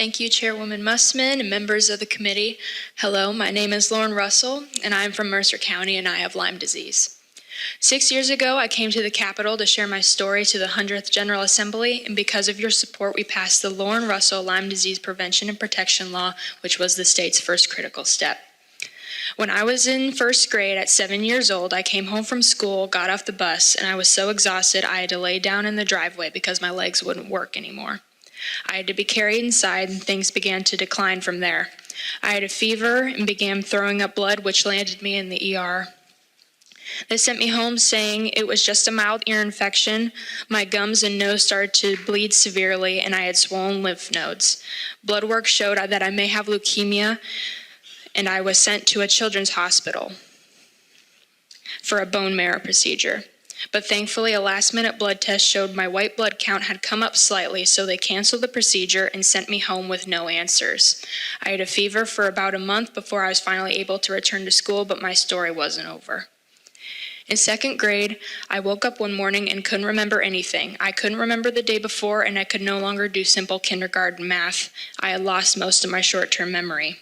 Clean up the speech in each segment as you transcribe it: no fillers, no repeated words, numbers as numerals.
Thank you, Chairwoman Mussman and members of the committee. Hello, my name is Lauryn Russell, and I am from Mercer County, and I have Lyme disease. 6 years ago, I came to the Capitol to share my story to the 100th General Assembly, and because of your support, we passed the Lauryn Russell Lyme Disease Prevention and Protection Law, which was the state's first critical step. When I was in first grade at 7 years old, I came home from school, got off the bus, and I was so exhausted I had to lay down in the driveway because my legs wouldn't work anymore. I had to be carried inside, and things began to decline from there. I had a fever and began throwing up blood, which landed me in the ER. They sent me home saying it was just a mild ear infection. My gums and nose started to bleed severely, and I had swollen lymph nodes. Blood work showed that I may have leukemia, and I was sent to a children's hospital for a bone marrow procedure. But thankfully, a last-minute blood test showed my white blood count had come up slightly, so they canceled the procedure and sent me home with no answers. I had a fever for about a month before I was finally able to return to school, but my story wasn't over. In second grade, I woke up one morning and couldn't remember anything. I couldn't remember the day before, and I could no longer do simple kindergarten math. I had lost most of my short-term memory.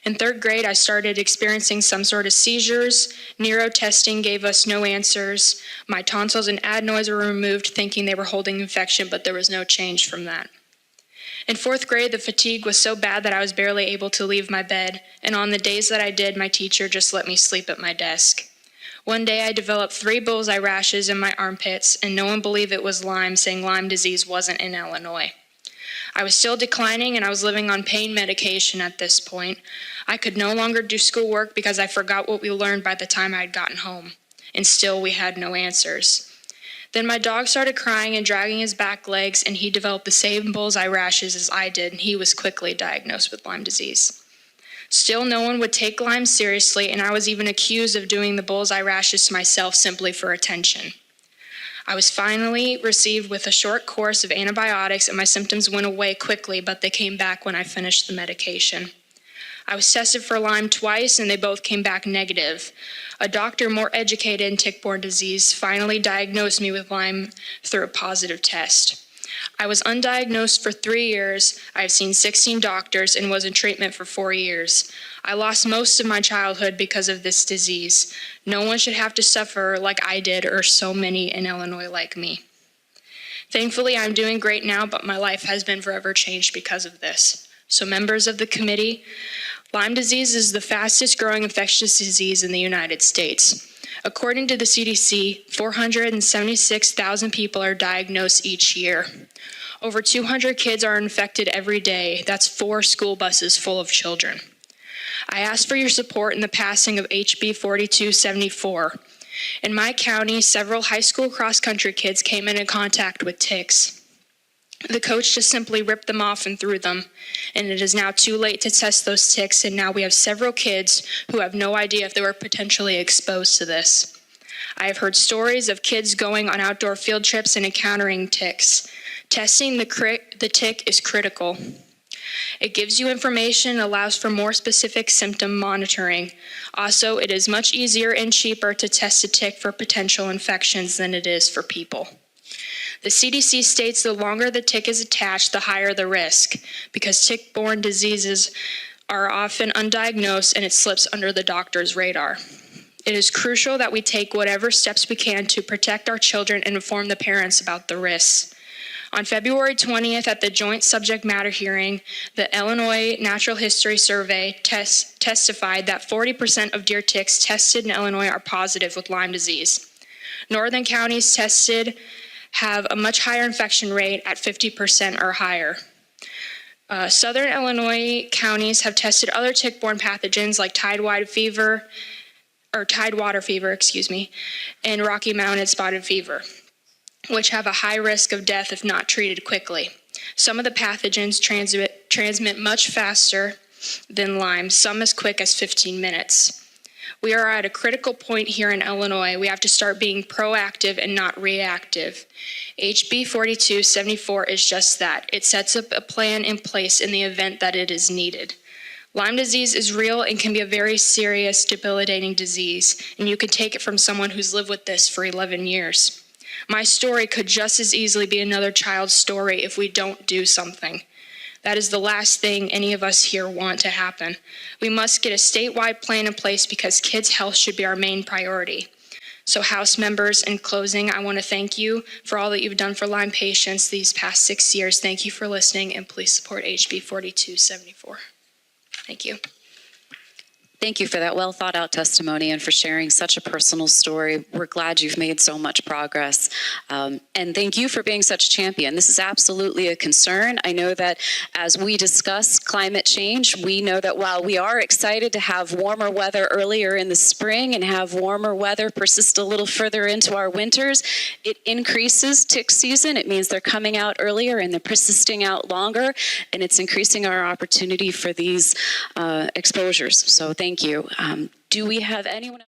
In third grade, I started experiencing some sort of seizures. Neuro testing gave us no answers. My tonsils and adenoids were removed, thinking they were holding infection, but there was no change from that. In fourth grade, the fatigue was so bad that I was barely able to leave my bed, and on the days that I did, my teacher just let me sleep at my desk. One day, I developed 3 bullseye rashes in my armpits, and no one believed it was Lyme, saying Lyme disease wasn't in Illinois. I was still declining, and I was living on pain medication at this point. I could no longer do schoolwork because I forgot what we learned by the time I had gotten home, and still we had no answers. Then my dog started crying and dragging his back legs, and he developed the same bullseye rashes as I did, and he was quickly diagnosed with Lyme disease. Still, no one would take Lyme seriously, and I was even accused of doing the bullseye rashes to myself simply for attention. I was finally received with a short course of antibiotics, and my symptoms went away quickly, but they came back when I finished the medication. I was tested for Lyme twice, and they both came back negative. A doctor more educated in tick-borne disease finally diagnosed me with Lyme through a positive test. I was undiagnosed for 3 years. I have seen 16 doctors and was in treatment for 4 years. I lost most of my childhood because of this disease. No one should have to suffer like I did or so many in Illinois like me. Thankfully, I'm doing great now, but my life has been forever changed because of this. So members of the committee, Lyme disease is the fastest growing infectious disease in the United States. According to the CDC, 476,000 people are diagnosed each year. Over 200 kids are infected every day. That's 4 school buses full of children. I asked for your support in the passing of HB 4274. In my county, several high school cross-country kids came into contact with ticks. The coach just simply ripped them off and threw them, and it is now too late to test those ticks, and now we have several kids who have no idea if they were potentially exposed to this. I have heard stories of kids going on outdoor field trips and encountering ticks. Testing the tick is critical. It gives you information and allows for more specific symptom monitoring. Also, it is much easier and cheaper to test a tick for potential infections than it is for people. The CDC states the longer the tick is attached, the higher the risk, because tick-borne diseases are often undiagnosed and it slips under the doctor's radar. It is crucial that we take whatever steps we can to protect our children and inform the parents about the risks. On February 20th, at the joint subject matter hearing, the Illinois Natural History Survey testified that 40% of deer ticks tested in Illinois are positive with Lyme disease. Northern counties tested have a much higher infection rate at 50% or higher. Southern Illinois counties have tested other tick-borne pathogens like tidewater fever, and Rocky Mountain spotted fever, which have a high risk of death if not treated quickly. Some of the pathogens transmit much faster than Lyme, some as quick as 15 minutes. We are at a critical point here in Illinois. We have to start being proactive and not reactive. HB 4274 is just that. It sets up a plan in place in the event that it is needed. Lyme disease is real and can be a very serious, debilitating disease, and you can take it from someone who's lived with this for 11 years. My story could just as easily be another child's story if we don't do something. That is the last thing any of us here want to happen. We must get a statewide plan in place because kids' health should be our main priority. So House members, in closing, I want to thank you for all that you've done for Lyme patients these past 6 years. Thank you for listening, and please support HB 4274. Thank you. Thank you for that well thought out testimony and for sharing such a personal story. We're glad you've made so much progress. And thank you for being such a champion. This is absolutely a concern. I know that as we discuss climate change, we know that while we are excited to have warmer weather earlier in the spring and have warmer weather persist a little further into our winters, it increases tick season. It means they're coming out earlier and they're persisting out longer, and it's increasing our opportunity for these exposures. So thank you. Do we have anyone?